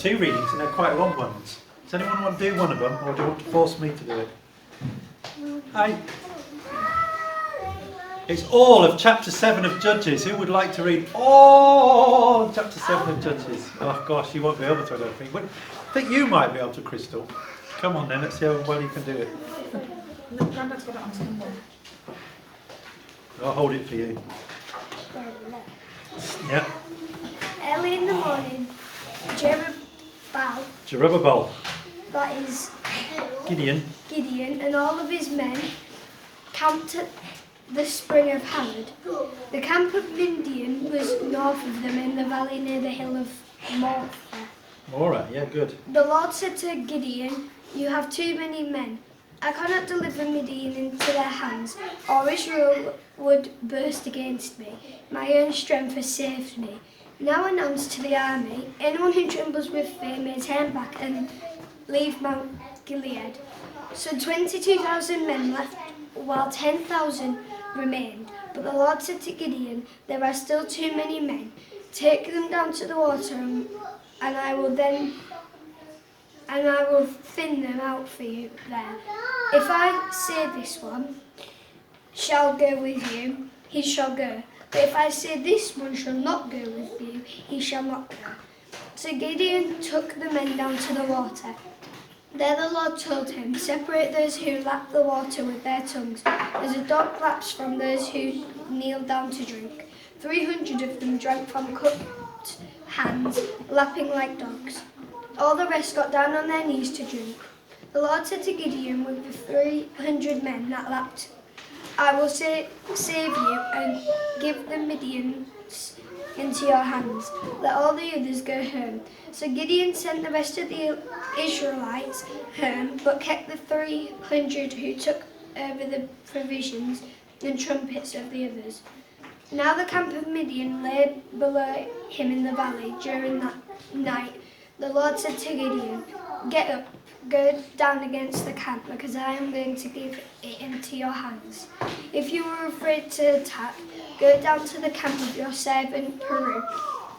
2 readings and they're quite long ones. Does anyone want to do one of them, or do you want to force me to do it? Hi. It's all of chapter 7 of Judges. Who would like to read all chapter 7 of Judges? Oh gosh, you won't be able to, I don't think. I think you might be able to, Crystal. Come on then, let's see how well you can do it. No, Grandad's got it on someone. I'll hold it for you. Yeah. Early in the morning, Jerubbaal, that is Gideon, and all of his men camped at the spring of Harod. The camp of Midian was north of them in the valley near the hill of Morpheh. Alright, yeah, good. The Lord said to Gideon, "You have too many men. I cannot deliver Midian into their hands, or Israel would burst against me. My own strength has saved me. Now announce to the army, anyone who trembles with fear may turn back and leave Mount Gilead." So 22,000 men left, while 10,000 remained. But the Lord said to Gideon, "There are still too many men. Take them down to the water, and I will thin them out for you there. If I say this one shall go with you, he shall go. But if I say this one shall not go with you, he shall not go." So Gideon took the men down to the water. There the Lord told him, "Separate those who lap the water with their tongues, as a dog laps from those who kneel down to drink." 300 of them drank from cupped hands, lapping like dogs. All the rest got down on their knees to drink. The Lord said to Gideon, "With the 300 men that lapped, I will save you and give the Midians into your hands. Let all the others go home." So Gideon sent the rest of the Israelites home, but kept the 300 who took over the provisions and trumpets of the others. Now the camp of Midian lay below him in the valley. During that night, the Lord said to Gideon, "Get up, go down against the camp, because I am going to give it into your hands. If you are afraid to attack, go down to the camp of your servant Peru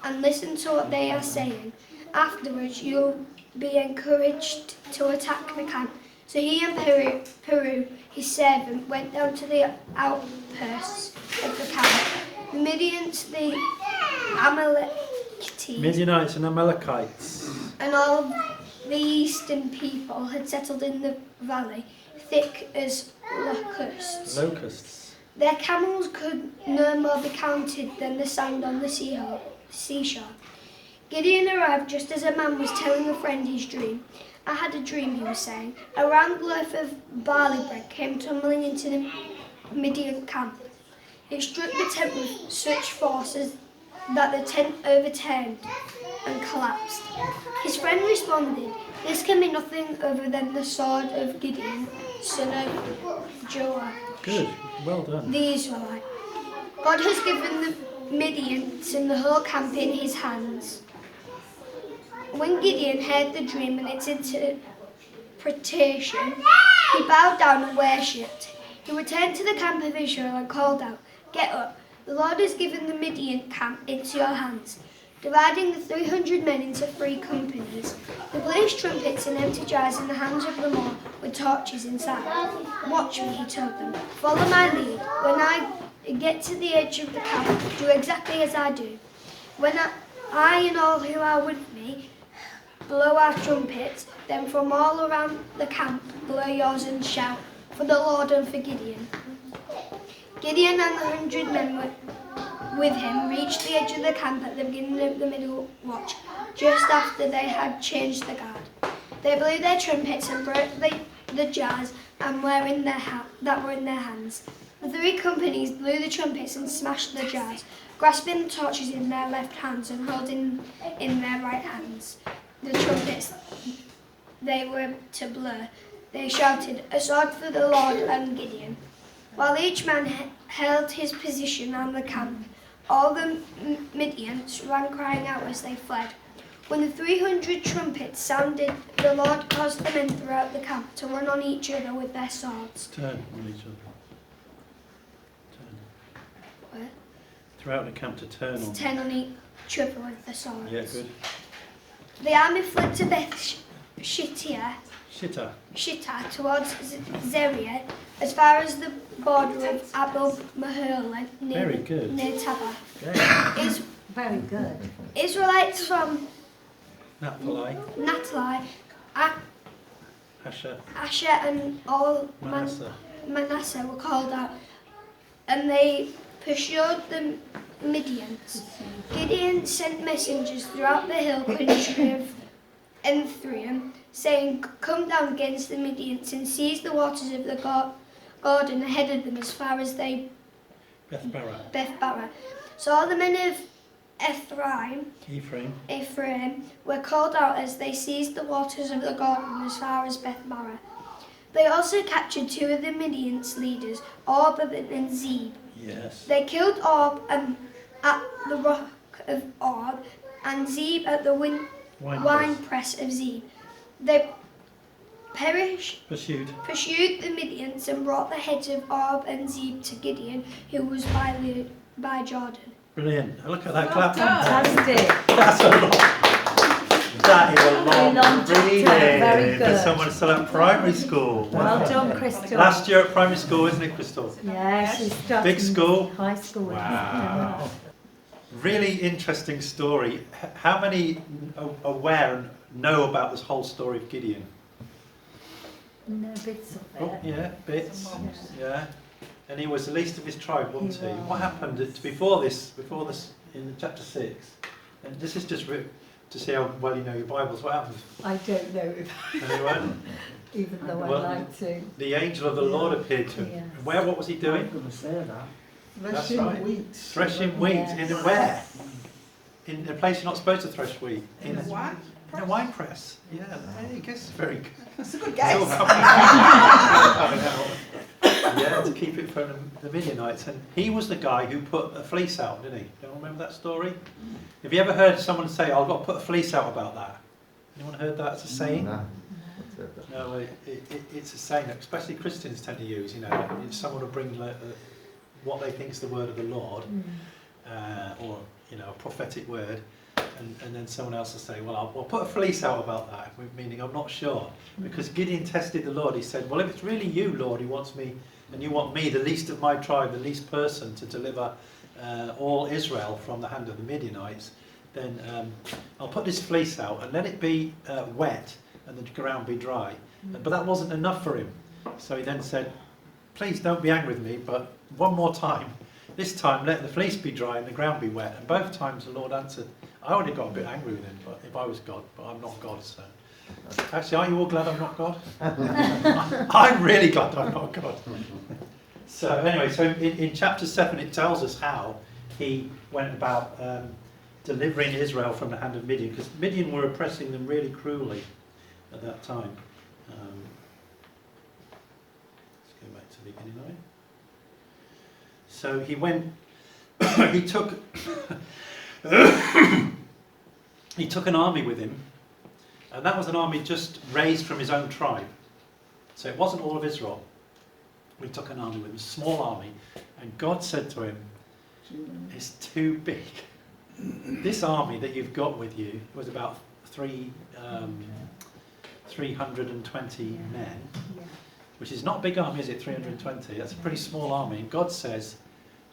and listen to what they are saying. Afterwards, you'll be encouraged to attack the camp." So he and Peru, his servant, went down to the outposts of the camp. The Midianites, the Amalekites, Midianites and Amalekites. and all the eastern people had settled in the valley, thick as locusts. Their camels could no more be counted than the sand on the seashore. Gideon arrived just as a man was telling a friend his dream. "I had a dream," he was saying. "A round loaf of barley bread came tumbling into the Midian camp. It struck the tent with such force that the tent overturned and collapsed." His friend responded, "This can be nothing other than the sword of Gideon, son of Joash, Good, well done. the Israelite. God has given the Midianites and the whole camp in his hands." When Gideon heard the dream and its interpretation, he bowed down and worshipped. He returned to the camp of Israel and called out, "Get up, the Lord has given the Midian camp into your hands." Dividing the 300 men into 3 companies, he placed trumpets and empty jars in the hands of them all with torches inside. "Watch me," he told them. "Follow my lead. When I get to the edge of the camp, do exactly as I do. When I and all who are with me blow our trumpets, then from all around the camp blow yours and shout, 'For the Lord and for Gideon.'" Gideon and the 100 men with him reached the edge of the camp at the beginning of the middle watch, just after they had changed the guard. They blew their trumpets and broke the jars that were in their hands. The 3 companies blew the trumpets and smashed the jars, grasping the torches in their left hands and holding in their right hands the trumpets they were to blow. They shouted, "A sword for the Lord and Gideon." While each man held his position on the camp, all the Midianites ran crying out as they fled. When the 300 trumpets sounded, the Lord caused the men throughout the camp to run on each other with their swords. Turn on each other. Turn. Where? Throughout the camp to turn on. Turn on each other with the swords. Yeah, good. The army fled to Beth Shittah towards Zeria, as far as the border of Abel Mahola near Tabah. Very good. Israelites from Naphtali, Asher and all Manasseh were called out, and they pursued the Midians. Gideon sent messengers throughout the hill country of Ephraim, saying, "Come down against the Midians and seize the waters of the Jordan ahead of them as far as Beth Barah." So all the men of Ephraim were called out as they seized the waters of the Jordan as far as Beth Barah. They also captured 2 of the Midian's leaders, Orb and Zeb. Yes. They killed Orb at the rock of Orb and Zeb at the wine press of Zeb. They pursued the Midians and brought the heads of Orb and Zeb to Gideon, who was by Jordan. Brilliant. Look at that clap. Fantastic. That's a lot. That is a long reading. Very good. For someone still at primary school. Well done, Crystal. Last year at primary school, isn't it, Crystal? Yes, she's starting Big school. High school. Wow. Really interesting story. How many are aware and know about this whole story of Gideon? No, bits of it. Oh, yeah, bits. Yeah. And he was the least of his tribe, wasn't he? What happened before this in chapter 6? And this is just to see how well you know your Bibles. What happened? I don't know if Anyone? even though Well, I like to. The angel of the Lord appeared to him. Yes. What was he doing? I'm going to say that. That's Threshing right. wheat. Threshing wheat. Yes. In where? In a place you're not supposed to thresh wheat. In a wine In a wine press. Yeah, I guess it's very good. That's a good It's all guess. coming out. Yeah, to keep it from the Midianites. And he was the guy who put a fleece out, didn't he? Don't remember that story? Have you ever heard someone say, "I've got to put a fleece out about that"? Anyone heard that as a saying? No. No, it's a saying that especially Christians tend to use. You know, if someone will bring what they think is the word of the Lord, or a prophetic word, and then someone else will say, "Well, I'll put a fleece out about that," meaning I'm not sure. Because Gideon tested the Lord. He said, "Well, if it's really you, Lord, who wants me, and you want me, the least of my tribe, the least person, to deliver all Israel from the hand of the Midianites, then I'll put this fleece out and let it be wet and the ground be dry." But that wasn't enough for him. So he then said, "Please don't be angry with me, but one more time. This time let the fleece be dry and the ground be wet." And both times the Lord answered. I already got a bit angry with him, but if I was God, but I'm not God, so. Actually, are you all glad I'm not God? I'm really glad I'm not God. So anyway, so in chapter 7 it tells us how he went about delivering Israel from the hand of Midian, because Midian were oppressing them really cruelly at that time. Let's go back to the beginning of it. So he went, he took an army with him, and that was an army just raised from his own tribe. So it wasn't all of Israel. We took an army with him, a small army, and God said to him, "It's too big. This army that you've got with you was about 320 men, which is not a big army, is it? 320. That's a pretty small army. And God says,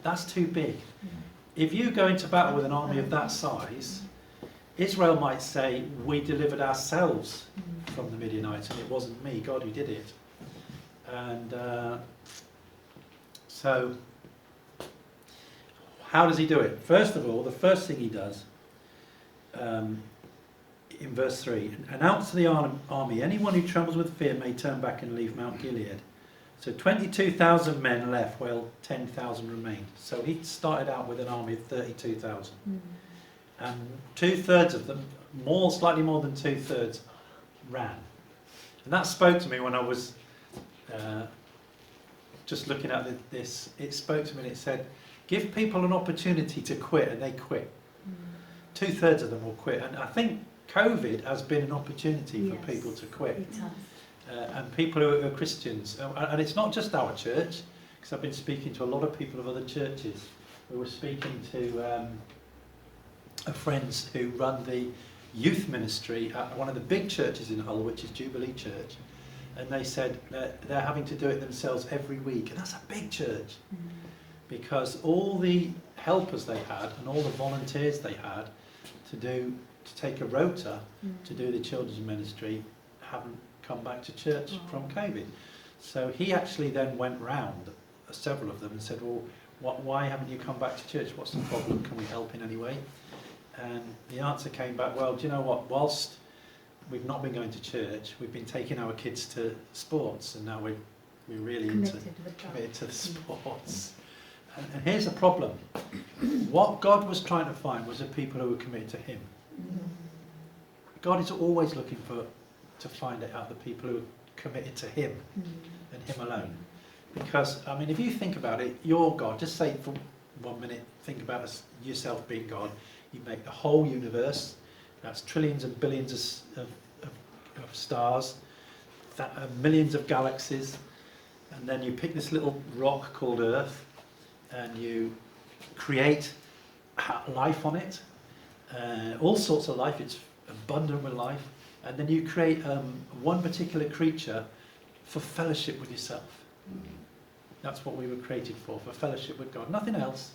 that's too big. If you go into battle with an army of that size, Israel might say, we delivered ourselves from the Midianites, and it wasn't me, God, who did it." And so, how does he do it? First of all, the first thing he does, in verse 3, "Announce to the army, anyone who trembles with fear may turn back and leave Mount Gilead." So 22,000 men left, while 10,000 remained. So he started out with an army of 32,000. And 2/3 of them, slightly more than 2/3, ran. And that spoke to me when I was just looking at this. It spoke to me and it said, give people an opportunity to quit, and they quit. 2/3 of them will quit. And I think COVID has been an opportunity for people to quit. It has. And people who are Christians. And it's not just our church, because I've been speaking to a lot of people of other churches. We were speaking to friends who run the youth ministry at one of the big churches in Hull, which is Jubilee Church, and they said that they're having to do it themselves every week, and that's a big church, because all the helpers they had and all the volunteers they had to take a rota to do the children's ministry haven't come back to church from COVID. So he actually then went round several of them and said, well, why haven't you come back to church? What's the problem? Can we help in any way? And the answer came back, well, do you know what? Whilst we've not been going to church, we've been taking our kids to sports, and now we're really committed to the sports. And here's the problem. What God was trying to find was the people who were committed to him. God is always looking to find out the people who are committed to him and him alone. Because, I mean, if you think about it, you're God. Just say for 1 minute, think about yourself being God. You make the whole universe. That's trillions and billions of stars, millions of galaxies. And then you pick this little rock called Earth, and you create life on it. All sorts of life. It's abundant with life. And then you create one particular creature for fellowship with yourself. That's what we were created for fellowship with God, nothing else.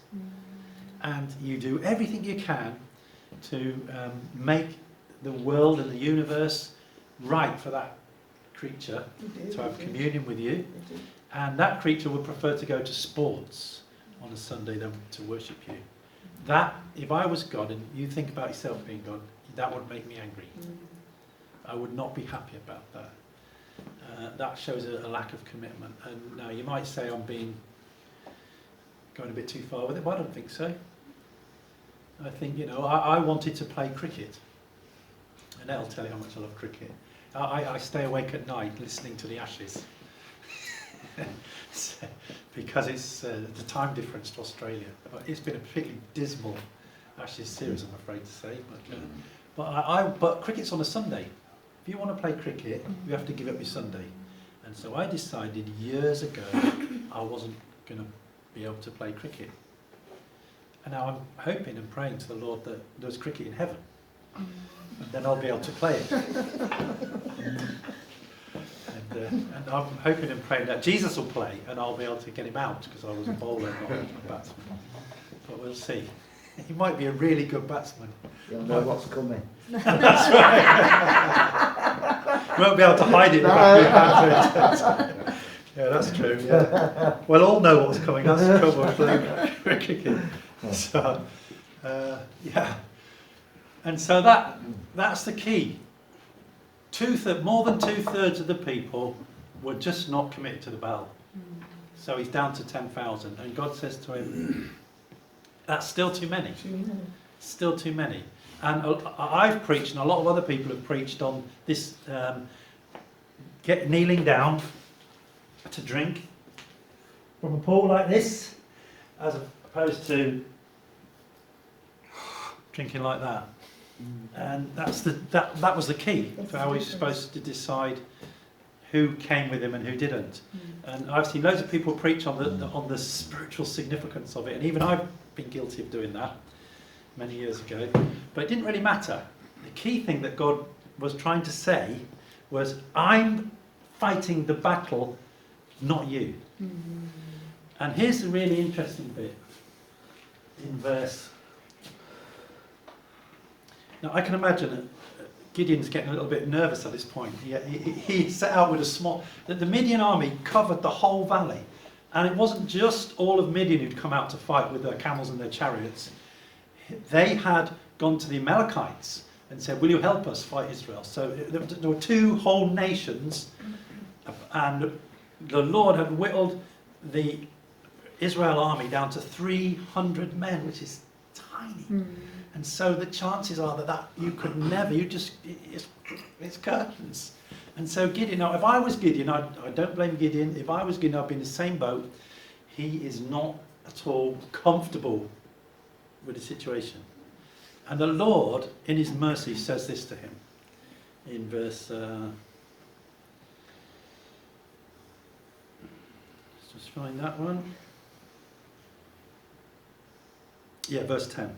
And you do everything you can to make the world and the universe right for that creature to have communion with you. And that creature would prefer to go to sports on a Sunday than to worship you. That, if I was God and you think about yourself being God, that would make me angry. I would not be happy about that. That shows a lack of commitment. And now you might say I'm going a bit too far with it, but I don't think so. I think, I wanted to play cricket. And that'll tell you how much I love cricket. I stay awake at night listening to the Ashes. Because it's the time difference to Australia. But it's been a particularly dismal Ashes series, I'm afraid to say. But cricket's on a Sunday. If you want to play cricket, you have to give up your Sunday. And so I decided years ago I wasn't going to be able to play cricket. And now I'm hoping and praying to the Lord that there's cricket in heaven. And then I'll be able to play it. And I'm hoping and praying that Jesus will play and I'll be able to get him out, because I was a bowler, not a batsman. But we'll see. He might be a really good batsman. You'll know what's coming. That's right. Won't be able to hide it in the back of your hand. Yeah, that's true. Yeah. We'll all know what's coming. That's the trouble with playing cricket. So, yeah. And so that's the key. More than 2/3 of the people were just not committed to the Baal. So he's down to 10,000, and God says to him, "That's still too many. Still too many." And I've preached, and a lot of other people have preached on this: kneeling down to drink from a pool like this, as opposed to drinking like that. And that was the key for how he's supposed to decide who came with him and who didn't. And I've seen loads of people preach on the spiritual significance of it, and even I've been guilty of doing that many years ago. But it didn't really matter. The key thing that God was trying to say was, I'm fighting the battle, not you. And here's the really interesting bit in verse. Now I can imagine that Gideon's getting a little bit nervous at this point. He set out with the Midian army covered the whole valley. And it wasn't just all of Midian who'd come out to fight with their camels and their chariots. They had gone to the Amalekites and said, will you help us fight Israel? So there were two whole nations, and the Lord had whittled the Israel army down to 300 men, which is tiny. And so the chances are that you could never, it's curtains. And so Gideon, now if I was Gideon, I don't blame Gideon, if I was Gideon I'd be in the same boat. He is not at all comfortable with the situation. And the Lord, in his mercy, says this to him in verse, let's just find that one. Yeah, verse 10.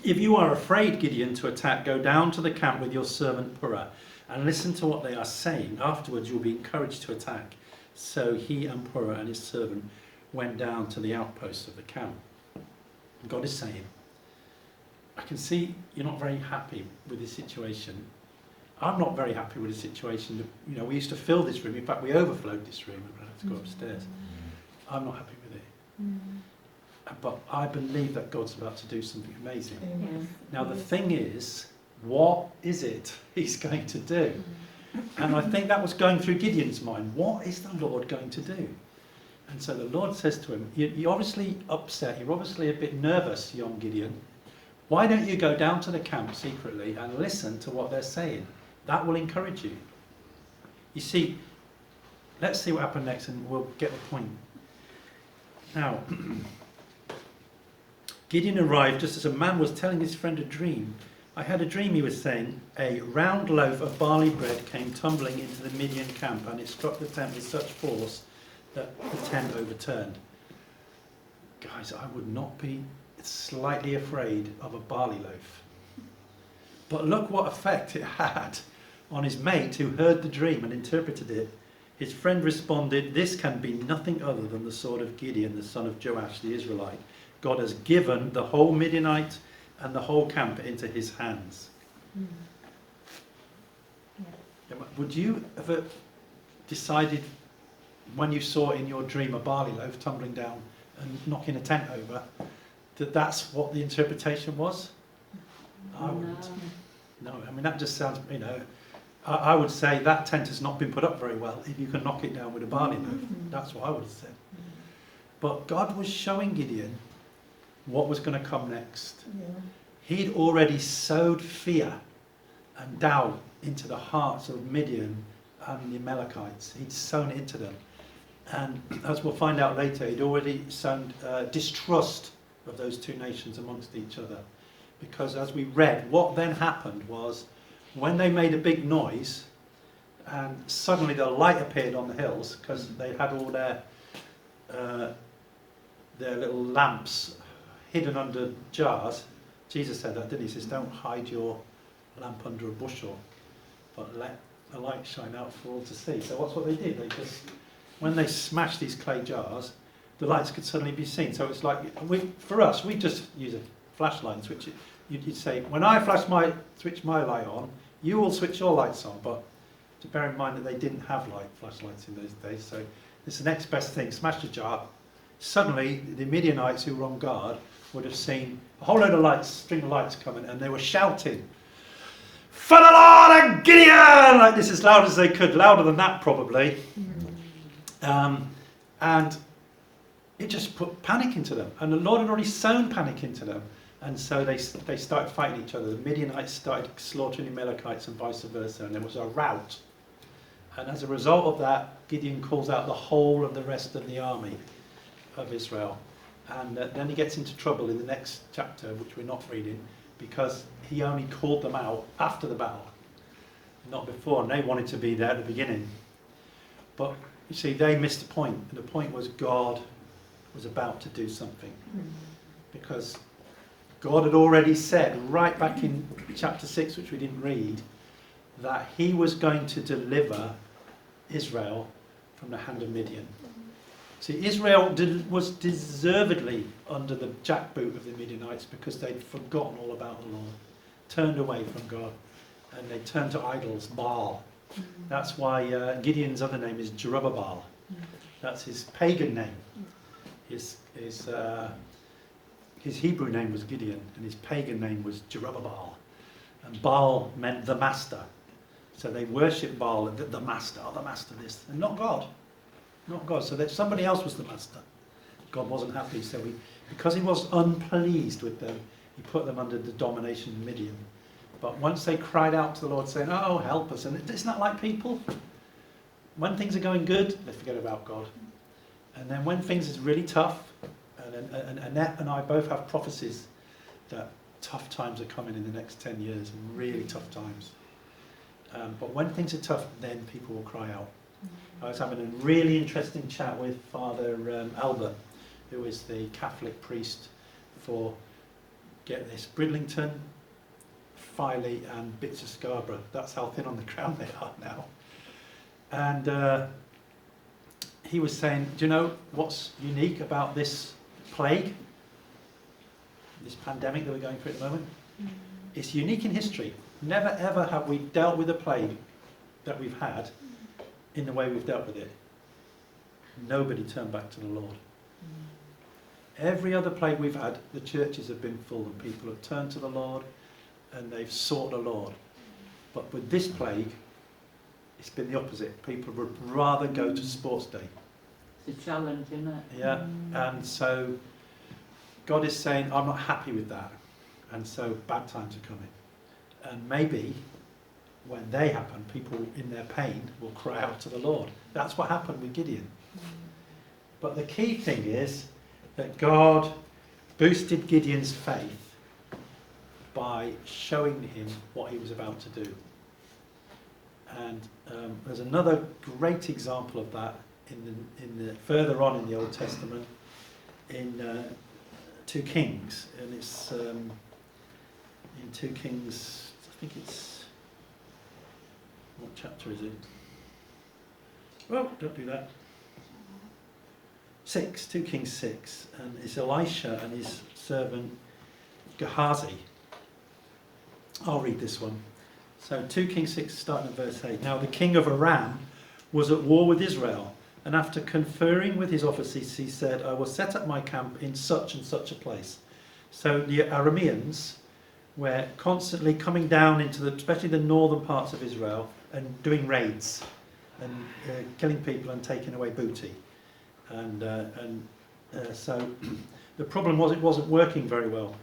If you are afraid, Gideon, to attack, go down to the camp with your servant Purah and listen to what they are saying. Afterwards you'll be encouraged to attack. So he and Purah and his servant went down to the outposts of the camp. And God is saying, I can see you're not very happy with this situation. I'm not very happy with the situation. You know, we used to fill this room. In fact, we overflowed this room and we had to go upstairs. I'm not happy with it. But I believe that God's about to do something amazing. Amen. Now the thing is, what is it he's going to do? And I think that was going through Gideon's mind. What is the Lord going to do? And so the Lord says to him, you're obviously upset, you're obviously a bit nervous, young Gideon. Why don't you go down to the camp secretly and listen to what they're saying? That will encourage you. You see, let's see what happened next and we'll get the point. Now, Gideon arrived just as a man was telling his friend a dream. I had a dream, he was saying. A round loaf of barley bread came tumbling into the Midian camp, and it struck the tent with such force that the tent overturned. Guys, I would not be slightly afraid of a barley loaf. But look what effect it had on his mate who heard the dream and interpreted it. His friend responded, "This can be nothing other than the sword of Gideon, the son of Joash the Israelite. God has given the whole Midianite and the whole camp into his hands." Would you have decided when you saw in your dream a barley loaf tumbling down and knocking a tent over that that's what the interpretation was? I wouldn't. No, I mean that just sounds, you know, I would say that tent has not been put up very well if you can knock it down with a barley loaf. That's what I would have said. But God was showing Gideon what was going to come next. He'd already sowed fear and doubt into the hearts of Midian and the Amalekites. He'd sown it into them. And as we'll find out later, he'd already sown distrust of those two nations amongst each other. Because as we read, what then happened was when they made a big noise and suddenly the light appeared on the hills because they had all their little lamps hidden under jars. Jesus said that, didn't he? He says, don't hide your lamp under a bushel, but let the light shine out for all to see. So what's what they did? They just, when they smashed these clay jars, the lights could suddenly be seen. So it's like, for us, we just use a flashlight and switch it. You'd say, when I switch my light on, you will switch your lights on. But to bear in mind that they didn't have flashlights in those days. So it's the next best thing. Smash the jar. Suddenly, the Midianites who were on guard would have seen a whole load of lights, string of lights coming, and they were shouting, "For the Lord and Gideon!" like this, as loud as they could, louder than that probably. And it just put panic into them. And the Lord had already sown panic into them. And so they started fighting each other. The Midianites started slaughtering the Amalekites and vice versa. And there was a rout. And as a result of that, Gideon calls out the whole of the rest of the army of Israel. And then he gets into trouble in the next chapter, which we're not reading, because he only called them out after the battle, not before. And they wanted to be there at the beginning. But you see, they missed the point. And the point was God was about to do something. Because God had already said, right back in chapter 6, which we didn't read, that he was going to deliver Israel from the hand of Midian. See, Israel was deservedly under the jackboot of the Midianites because they'd forgotten all about the Lord, turned away from God, and they turned to idols, Baal. That's why Gideon's other name is Jerubbaal. That's his pagan name. His Hebrew name was Gideon, and his pagan name was Jerubbaal. And Baal meant the master. So they worship Baal, the master this, and not God. Not God. So that somebody else was the master. God wasn't happy, so because he was unpleased with them, he put them under the domination of Midian. But once they cried out to the Lord saying, "Oh, help us," and isn't that like people? When things are going good, they forget about God. And then when things is really tough, and Annette and I both have prophecies that tough times are coming in the next 10 years, and really tough times. But when things are tough, then people will cry out. I was having a really interesting chat with Father Albert, who is the Catholic priest for get this, Bridlington, Filey and bits of Scarborough. That's how thin on the ground they are now. And he was saying, do you know what's unique about this plague? This pandemic that we're going through at the moment? It's unique in history. Never ever have we dealt with a plague that we've had in the way we've dealt with it. Nobody turned back to the Lord. Every other plague we've had, the churches have been full and people have turned to the Lord and they've sought the Lord. But with this plague, it's been the opposite. People would rather go to sports day. It's a challenge, isn't it? Yeah, and so God is saying, I'm not happy with that. And so bad times are coming. And maybe when they happen, people in their pain will cry out to the Lord. That's what happened with Gideon. But the key thing is that God boosted Gideon's faith by showing him what he was about to do. And there's another great example of that in the further on in the Old Testament, in 2 Kings, and it's in 2 Kings. I think it's, what chapter is it? Well, don't do that. 6, 2 Kings 6, and it's Elisha and his servant Gehazi. I'll read this one. So 2 Kings 6, starting at verse 8. Now the king of Aram was at war with Israel, and after conferring with his officers, he said, I will set up my camp in such and such a place. So the Arameans were constantly coming down into especially the northern parts of Israel and doing raids and killing people and taking away booty. And so the problem was it wasn't working very well.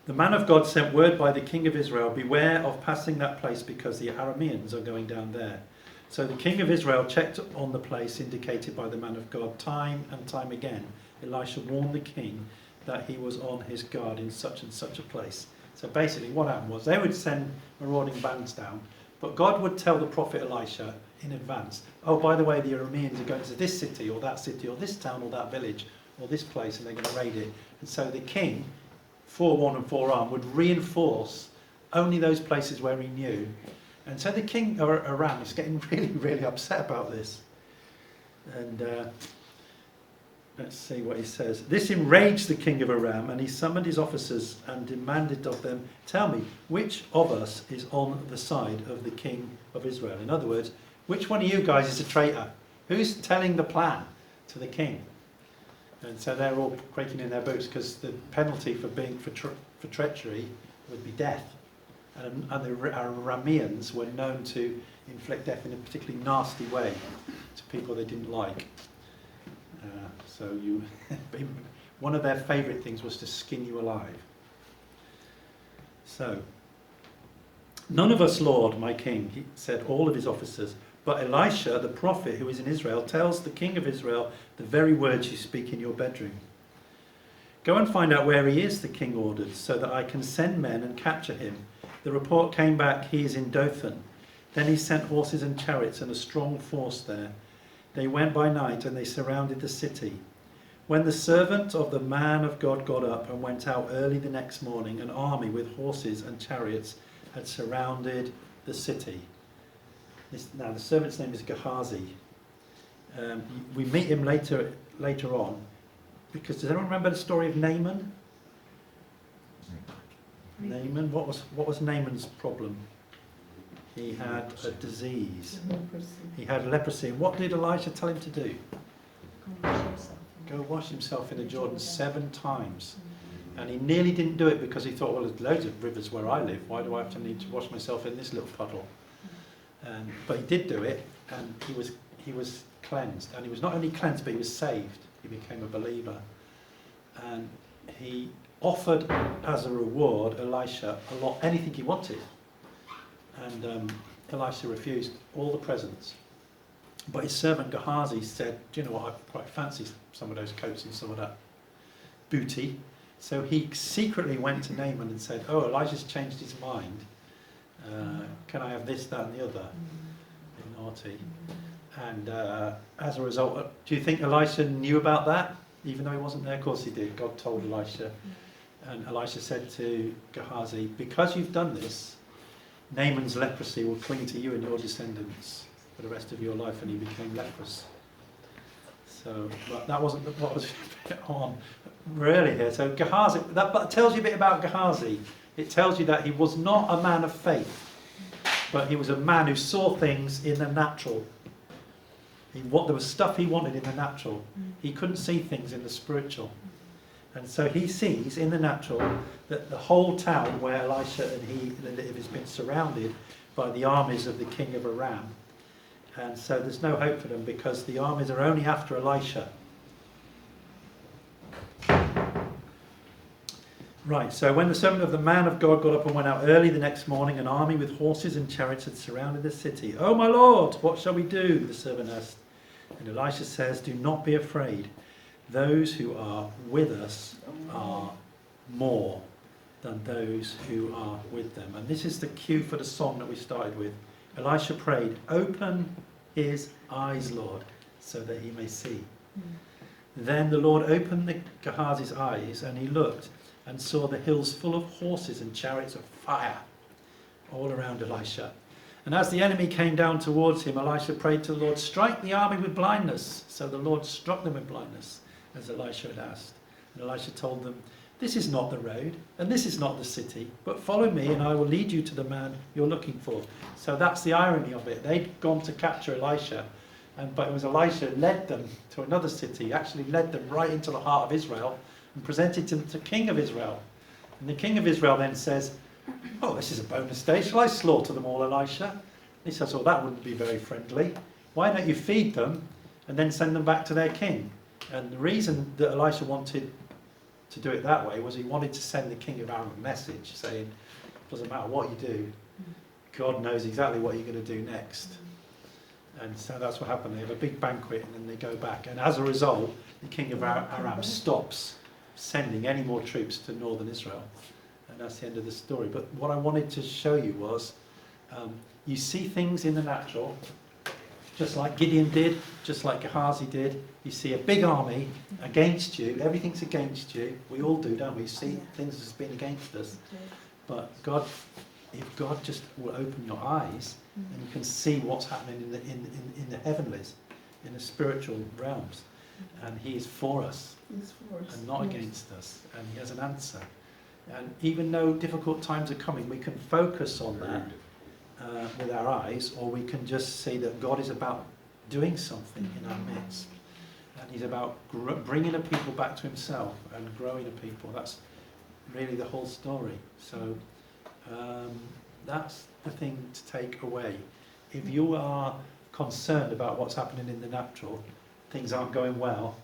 The man of God sent word by the king of Israel, beware of passing that place because the Arameans are going down there. So the king of Israel checked on the place indicated by the man of God time and time again. Elisha warned the king that he was on his guard in such and such a place. So basically what happened was they would send marauding bands down, but God would tell the prophet Elisha in advance, oh, by the way, the Arameans are going to this city or this town or that village or this place and they're going to raid it. And so the king, forewarned and forearmed, would reinforce only those places where he knew. And so the king of Aram is getting really, really upset about this. And let's see what he says. This enraged the king of Aram, and he summoned his officers and demanded of them, tell me, which of us is on the side of the king of Israel? In other words, which one of you guys is a traitor? Who's telling the plan to the king? And so they're all quaking in their boots because the penalty for treachery would be death. And the Arameans were known to inflict death in a particularly nasty way to people they didn't like. One of their favourite things was to skin you alive. So, none of us, Lord, my king, he said, all of his officers, but Elisha, the prophet who is in Israel, tells the king of Israel the very words you speak in your bedroom. Go and find out where he is, the king ordered, so that I can send men and capture him. The report came back, he is in Dothan. Then he sent horses and chariots and a strong force there. They went by night and they surrounded the city. When the servant of the man of God got up and went out early the next morning, an army with horses and chariots had surrounded the city. Now the servant's name is Gehazi. We meet him later on, because does anyone remember the story of Naaman? Naaman, what was Naaman's problem? He had a disease. He had leprosy. And what did Elijah tell him to do? Go wash himself in the Jordan 7 times. And he nearly didn't do it because he thought, well, there's loads of rivers where I live. Why do I have to need to wash myself in this little puddle? But he did do it, and he was cleansed. And he was not only cleansed, but he was saved. He became a believer. And he offered as a reward Elisha anything he wanted. And Elisha refused all the presents. But his servant Gehazi said, do you know what, I quite fancy some of those coats and some of that booty. So he secretly went to Naaman and said, oh, Elijah's changed his mind. Can I have this, that and the other? Naughty. And as a result, do you think Elisha knew about that? Even though he wasn't there? Of course he did. God told Elisha. And Elisha said to Gehazi, because you've done this, Naaman's leprosy will cling to you and your descendants for the rest of your life, and he became leprous. So but that wasn't what was on really here. So Gehazi, that tells you a bit about Gehazi. It tells you that he was not a man of faith, but he was a man who saw things in the natural. There was stuff he wanted in the natural. He couldn't see things in the spiritual. And so he sees in the natural that the whole town where Elisha and he live has been surrounded by the armies of the king of Aram. And so there's no hope for them because the armies are only after Elisha. Right, so when the servant of the man of God got up and went out early the next morning, an army with horses and chariots had surrounded the city. "Oh, my lord, what shall we do?" the servant asked. And Elisha says, "Do not be afraid. Those who are with us are more than those who are with them." And this is the cue for the song that we started with. Elisha prayed, "Open his eyes, Lord, so that he may see." Then the Lord opened Gehazi's eyes, and he looked and saw the hills full of horses and chariots of fire all around Elisha. And as the enemy came down towards him, Elisha prayed to the Lord, "Strike the army with blindness." So the Lord struck them with blindness, as Elisha had asked. And Elisha told them, "This is not the road, and this is not the city, but follow me, and I will lead you to the man you're looking for." So that's the irony of it. They'd gone to capture Elisha, but it was Elisha who led them to another city, actually led them right into the heart of Israel, and presented them to the king of Israel. And the king of Israel then says, "Oh, this is a bonus day. Shall I slaughter them all, Elisha?" And he says, "Oh, that wouldn't be very friendly. Why don't you feed them and then send them back to their king?" And the reason that Elisha wanted to do it that way was he wanted to send the king of Aram a message saying, "Doesn't matter what you do, God knows exactly what you're going to do next." And so that's what happened. They have a big banquet and then they go back. And as a result, the king of Aram stops sending any more troops to northern Israel. And that's the end of the story. But what I wanted to show you was, you see things in the natural, just like Gideon did, just like Gehazi did. You see a big army against you. Everything's against you. We all do, don't we? See things as being against us. But God, if God just will open your eyes, and you can see what's happening in the heavenlies, in the spiritual realms, and He is for us and not against us, and He has an answer. And even though difficult times are coming, we can focus on that with our eyes, or we can just see that God is about doing something in our midst, and He's about bringing a people back to Himself and growing a people. That's really the whole story. So that's the thing to take away. If you are concerned about what's happening in the natural, things aren't going well,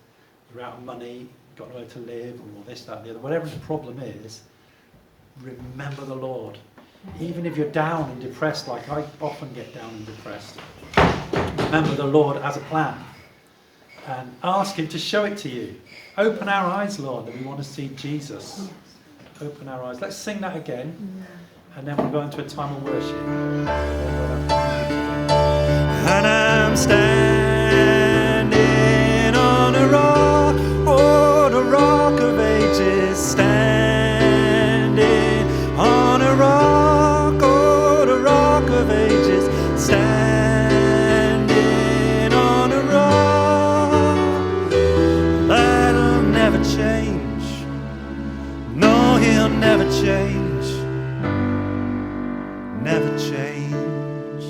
you're out of money, got nowhere to live, or this, that, and the other, whatever the problem is, remember the Lord. Even if you're down and depressed, like I often get down and depressed, remember the Lord has a plan. And ask Him to show it to you. Open our eyes, Lord, that we want to see Jesus. Open our eyes. Let's sing that again. And then we'll go into a time of worship. And I'm standing on a rock, oh, the rock of ages, standing on a rock, oh, the rock of ages, standing on a rock that'll never change. No, He'll never change. Never change.